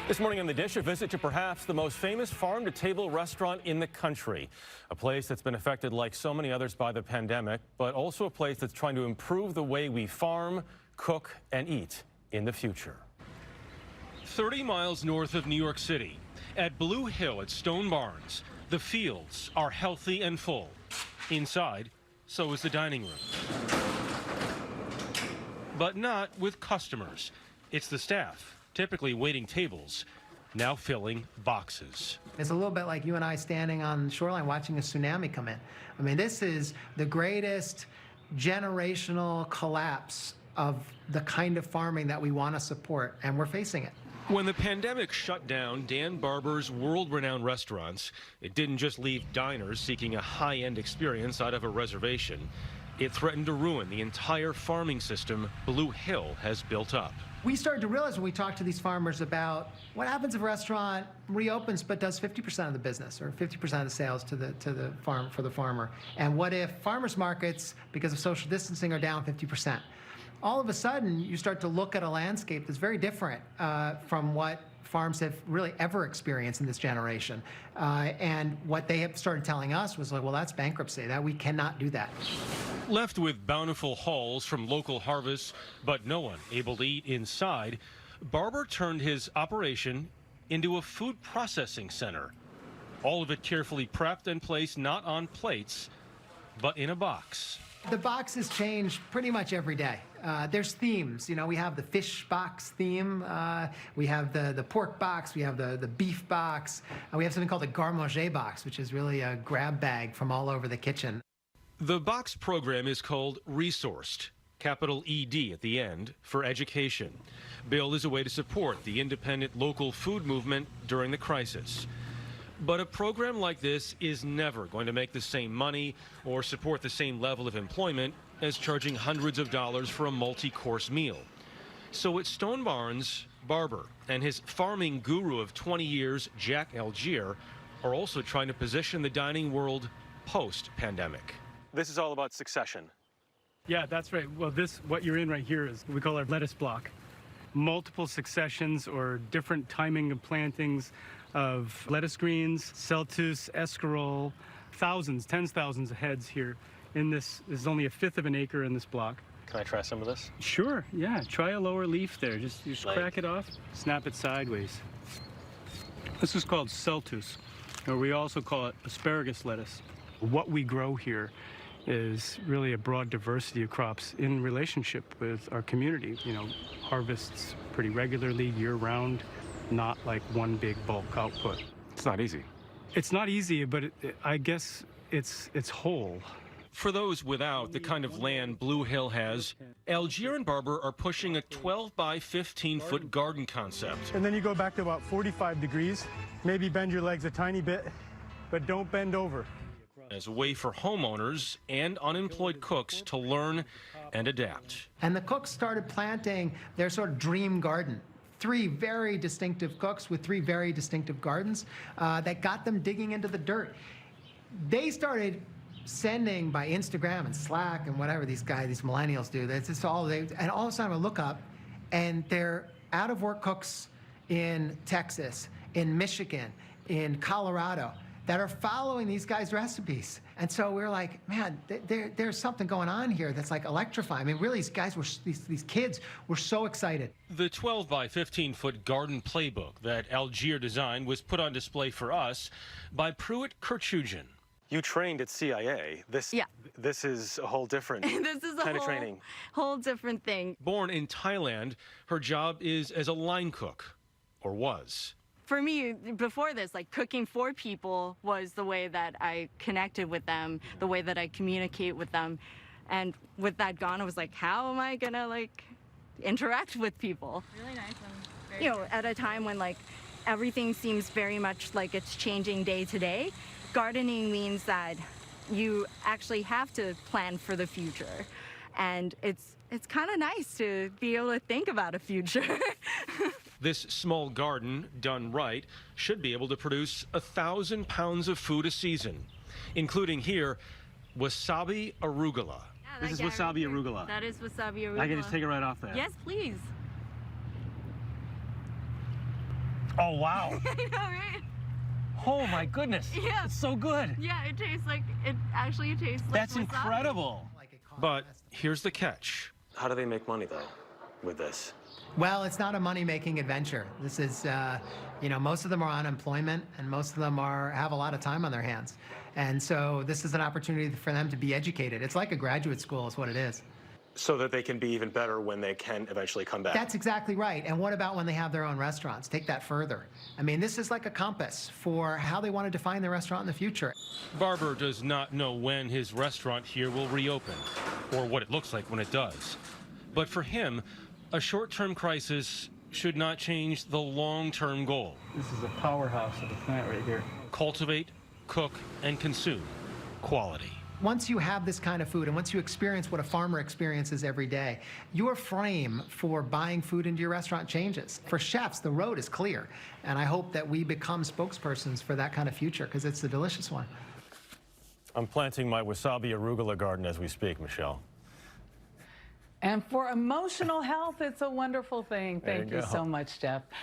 This morning on The Dish, a visit to perhaps the most famous farm-to-table restaurant in the country. A place that's been affected like so many others by the pandemic, but also a place that's trying to improve the way we farm, cook, and eat in the future. 30 miles north of New York City, at Blue Hill at Stone Barns, the fields are healthy and full. Inside, so is the dining room. But not with customers. It's the staff, typically waiting tables, now filling boxes. It's a little bit like you and I standing on the shoreline watching a tsunami come in. I mean, this is the greatest generational collapse of the kind of farming that we want to support, and we're facing it. When the pandemic shut down Dan Barber's world-renowned restaurants, it didn't just leave diners seeking a high-end experience out of a reservation. It threatened to ruin the entire farming system Blue Hill has built up. We started to realize when we talked to these farmers about what happens if a restaurant reopens but does 50% of the business or 50% of the sales to the farm for the farmer, and what if farmers markets, because of social distancing, are down 50%. All of a sudden, you start to look at a landscape that's very different from what farms have really ever experienced in this generation. And what they have started telling us was like, well, that's bankruptcy, that we cannot do that. Left with bountiful hauls from local harvests, but no one able to eat inside, Barber turned his operation into a food processing center. All of it carefully prepped and placed not on plates, but in a box. The boxes change pretty much every day. There's themes. You know, we have the fish box theme. We have the pork box. We have the beef box. We have something called the garde manger box, which is really a grab bag from all over the kitchen. The box program is called Resourced, capital ED at the end, for education. Billed as a way to support the independent local food movement during the crisis. But a program like this is never going to make the same money or support the same level of employment as charging hundreds of dollars for a multi-course meal. So at Stone Barns, Barber and his farming guru of 20 years, Jack Algier, are also trying to position the dining world post-pandemic. This is all about succession. Yeah, that's right. Well, what you're in right here is what we call our lettuce block. Multiple successions or different timing of plantings of lettuce greens, celtus, escarole, thousands, tens of thousands of heads here. In this is only 1/5 of an acre in this block. Can I try some of this? Sure, yeah. Try a lower leaf there. Just crack it off, snap it sideways. This is called celtus, or we also call it asparagus lettuce. What we grow here is really a broad diversity of crops in relationship with our community. You know, harvests pretty regularly, year-round, not like one big bulk output. It's not easy. It's not easy, but I guess it's whole. For those without the kind of land Blue Hill has, Algier and Barber are pushing a 12 by 15-foot garden concept. And then you go back to about 45 degrees, maybe bend your legs a tiny bit, but don't bend over. As a way for homeowners and unemployed cooks to learn and adapt. And the cooks started planting their sort of dream garden. 3 very distinctive cooks with 3 very distinctive gardens that got them digging into the dirt. They started sending by Instagram and Slack and whatever these millennials do. That's just and all of a sudden I look up and they're out of work cooks in Texas, in Michigan, in Colorado, that are following these guys' recipes. And so we're like, man, there's something going on here that's like electrifying. I mean, really, these kids were so excited. The 12 by 15-foot garden playbook that Algier designed was put on display for us by Pruitt Kirchugian. You trained at CIA. This is a whole different this is kind of training. Whole different thing. Born in Thailand, her job is as a line cook, or was. For me, before this, like cooking for people was the way that I connected with them, the way that I communicate with them. And with that gone, I was like, how am I gonna like interact with people? Really nice and very at a time when like everything seems very much like it's changing day to day, gardening means that you actually have to plan for the future. And it's kind of nice to be able to think about a future. This small garden, done right, should be able to produce 1,000 pounds of food a season, including here, wasabi arugula. This is wasabi arugula. That is wasabi arugula. I can just take it right off there. Yes, please. Oh, wow. I know, right? Oh, my goodness. Yeah. It's so good. Yeah, it tastes like, it tastes like That's wasabi. incredible. But here's the catch. How do they make money, though, with this? Well, it's not a money-making adventure. This is, most of them are on unemployment, and most of them have a lot of time on their hands. And so this is an opportunity for them to be educated. It's like a graduate school is what it is. So that they can be even better when they can eventually come back. That's exactly right. And what about when they have their own restaurants? Take that further. I mean, this is like a compass for how they want to define their restaurant in the future. Barber does not know when his restaurant here will reopen, or what it looks like when it does. But for him, a short-term crisis should not change the long-term goal. This is a powerhouse of a plant right here. Cultivate, cook, and consume quality. Once you have this kind of food and once you experience what a farmer experiences every day, your frame for buying food into your restaurant changes. For chefs, the road is clear. And I hope that we become spokespersons for that kind of future because it's a delicious one. I'm planting my wasabi arugula garden as we speak, Michelle. And for emotional health, it's a wonderful thing. Thank you so much, Jeff.